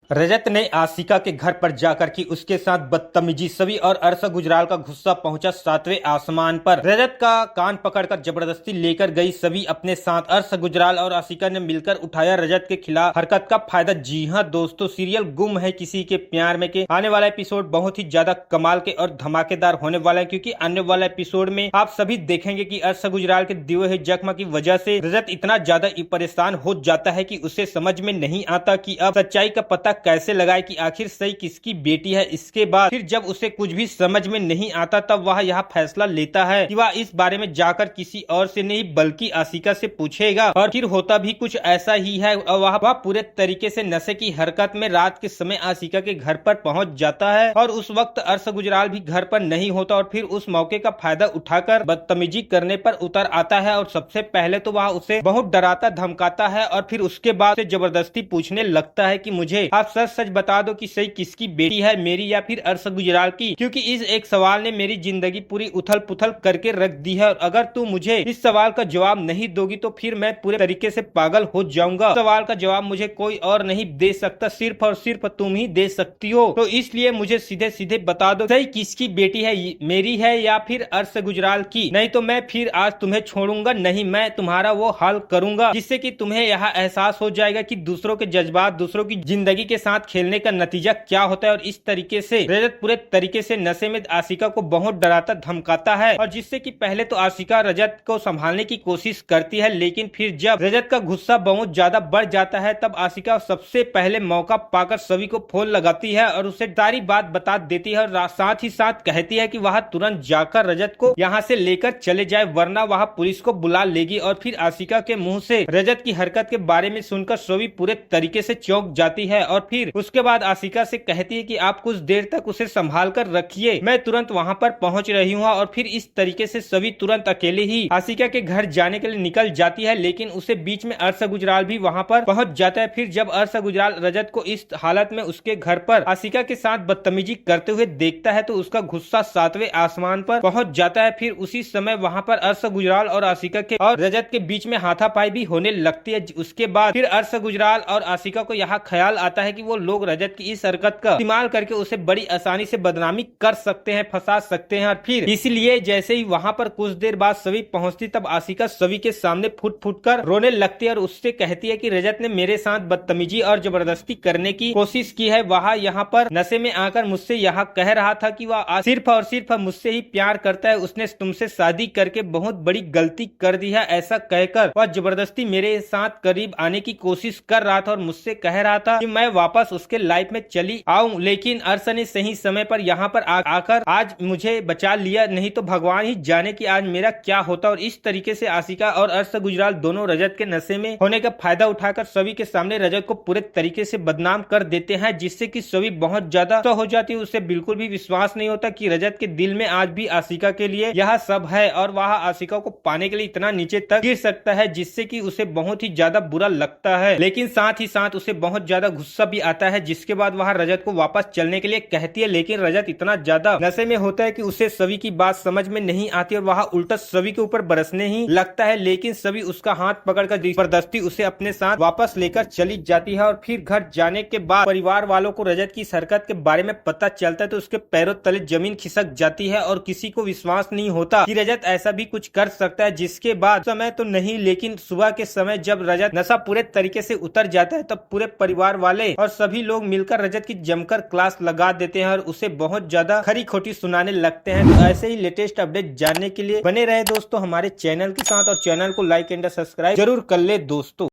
रजत ने आशिका के घर पर जाकर की उसके साथ बदतमीजी। सभी और अरसा गुजराल का गुस्सा पहुंचा सातवें आसमान पर। रजत का कान पकड़कर जबरदस्ती लेकर गई सभी अपने साथ। अरसा गुजराल और आशिका ने मिलकर उठाया रजत के खिलाफ हरकत का फायदा। जी हां दोस्तों, सीरियल गुम है किसी के प्यार में के आने वाला एपिसोड बहुत ही ज्यादा कमाल के और धमाकेदार होने वाला है, क्योंकि आने वाला एपिसोड में आप सभी देखेंगे कि अरसा गुजराल के दिए हुए जख्म की वजह से रजत इतना ज्यादा परेशान हो जाता है कि उसे समझ में नहीं आता कि अब सच्चाई का पता कैसे लगाए कि आखिर सही किसकी बेटी है। इसके बाद फिर जब उसे कुछ भी समझ में नहीं आता तब वह यह फैसला लेता है कि वह इस बारे में जाकर किसी और से नहीं बल्कि आशिका से पूछेगा। और फिर होता भी कुछ ऐसा ही है। वह पूरे तरीके से नशे की हरकत में रात के समय आशिका के घर पर पहुंच जाता है और उस वक्त अरसा गुजराल भी घर पर नहीं होता और फिर उस मौके का फायदा उठाकर बदतमीजी करने पर उतर आता है। और सबसे पहले तो वह उसे बहुत डराता धमकाता है और फिर उसके बाद से जबरदस्ती पूछने लगता है कि मुझे आप सच सच बता दो कि सही किसकी बेटी है, मेरी या फिर अरसा गुजराल की, क्योंकि इस एक सवाल ने मेरी जिंदगी पूरी उथल पुथल करके रख दी है। और अगर तू मुझे इस सवाल का जवाब नहीं दोगी तो फिर मैं पूरे तरीके से पागल हो जाऊंगा। सवाल का जवाब मुझे कोई और नहीं दे सकता, सिर्फ और सिर्फ तुम ही दे सकती हो। तो इसलिए मुझे सीधे सीधे बता दो सही किसकी बेटी है, मेरी है या फिर अरसा गुजराल की। नहीं तो मैं फिर आज तुम्हें छोड़ूंगा नहीं, मैं तुम्हारा वो हाल करूंगा जिससे कि तुम्हें यह एहसास हो जाएगा कि दूसरों के जज्बात, दूसरों की जिंदगी के साथ खेलने का नतीजा क्या होता है। और इस तरीके से रजत पूरे तरीके से नशे में आशिका को बहुत डराता धमकाता है और जिससे कि पहले तो आशिका रजत को संभालने की कोशिश करती है, लेकिन फिर जब रजत का गुस्सा बहुत ज्यादा बढ़ जाता है तब आशिका सबसे पहले मौका पाकर सभी को फोन लगाती है और उसे सारी बात बता देती है और साथ ही साथ कहती है कि वह तुरंत जाकर रजत को यहाँ से लेकर चले जाए वरना वह पुलिस को बुला लेगी। और फिर आशिका के मुंह से रजत की हरकत के बारे में सुनकर सभी पूरे तरीके से चौंक जाती है और फिर उसके बाद आशिका से कहती है कि आप कुछ देर तक उसे संभाल कर रखिए, मैं तुरंत वहां पर पहुंच रही हूँ। और फिर इस तरीके से सभी तुरंत अकेले ही आशिका के घर जाने के लिए निकल जाती है, लेकिन उसे बीच में अरसा गुजराल भी वहां पर पहुंच जाता है। फिर जब अरसा गुजराल रजत को इस हालत में उसके घर पर आशिका के साथ बदतमीजी करते हुए देखता है तो उसका गुस्सा सातवें आसमान पर पहुंच जाता है। फिर उसी समय वहां पर अरसा गुजराल और आशिका के और रजत के बीच में हाथापाई भी होने लगती है। उसके बाद फिर अरसा गुजराल और आशिका को यहाँ ख्याल आता है कि वो लोग रजत की इस हरकत का इस्तेमाल करके उसे बड़ी आसानी से बदनामी कर सकते हैं, फंसा सकते हैं। और फिर इसलिए जैसे ही वहां पर कुछ देर बाद सभी पहुंचती तब आशिका सभी के सामने फुट फुट कर रोने लगती है और उससे कहती है कि रजत ने मेरे साथ बदतमीजी और जबरदस्ती करने की कोशिश की है। वह यहाँ पर नशे में आकर मुझसे यहाँ कह रहा था कि वह सिर्फ और सिर्फ मुझसे ही प्यार करता है, उसने तुमसे शादी करके बहुत बड़ी गलती कर दी है। ऐसा कहकर वह जबरदस्ती मेरे साथ करीब आने की कोशिश कर रहा था और मुझसे कह रहा था कि मैं वापस उसके लाइफ में चली आऊं, लेकिन अरसा ने सही समय पर यहाँ पर आकर आज मुझे बचा लिया, नहीं तो भगवान ही जाने कि आज मेरा क्या होता। और इस तरीके से आशिका और अरसा गुजराल दोनों रजत के नशे में होने का फायदा उठाकर सभी के सामने रजत को पूरे तरीके से बदनाम कर देते हैं, जिससे कि सभी बहुत ज्यादा तो हो जाती है। उसे बिल्कुल भी विश्वास नहीं होता कि रजत के दिल में आज भी आशिका के लिए यह सब है और वह आशिका को पाने के लिए इतना नीचे तक गिर सकता है, जिससे कि उसे बहुत ही ज्यादा बुरा लगता है। लेकिन साथ ही साथ उसे बहुत ज्यादा गुस्सा भी आता है, जिसके बाद वह रजत को वापस चलने के लिए कहती है, लेकिन रजत इतना ज्यादा नशे में होता है कि उसे सभी की बात समझ में नहीं आती और वह उल्टा सभी के ऊपर बरसने ही लगता है। लेकिन सभी उसका हाथ पकड़कर जबरदस्ती उसे अपने साथ वापस लेकर चली जाती है। और फिर घर जाने के बाद परिवार वालों को रजत की हरकत के बारे में पता चलता है तो उसके पैरों तले जमीन खिसक जाती है और किसी को विश्वास नहीं होता कि रजत ऐसा भी कुछ कर सकता है। जिसके बाद समय तो नहीं, लेकिन सुबह के समय जब रजत नशा पूरे तरीके से उतर जाता है तब पूरे परिवार वाले और सभी लोग मिलकर रजत की जमकर क्लास लगा देते हैं और उसे बहुत ज्यादा खरी खोटी सुनाने लगते हैं। तो ऐसे ही लेटेस्ट अपडेट जानने के लिए बने रहे दोस्तों हमारे चैनल के साथ और चैनल को लाइक एंड सब्सक्राइब जरूर कर ले दोस्तों।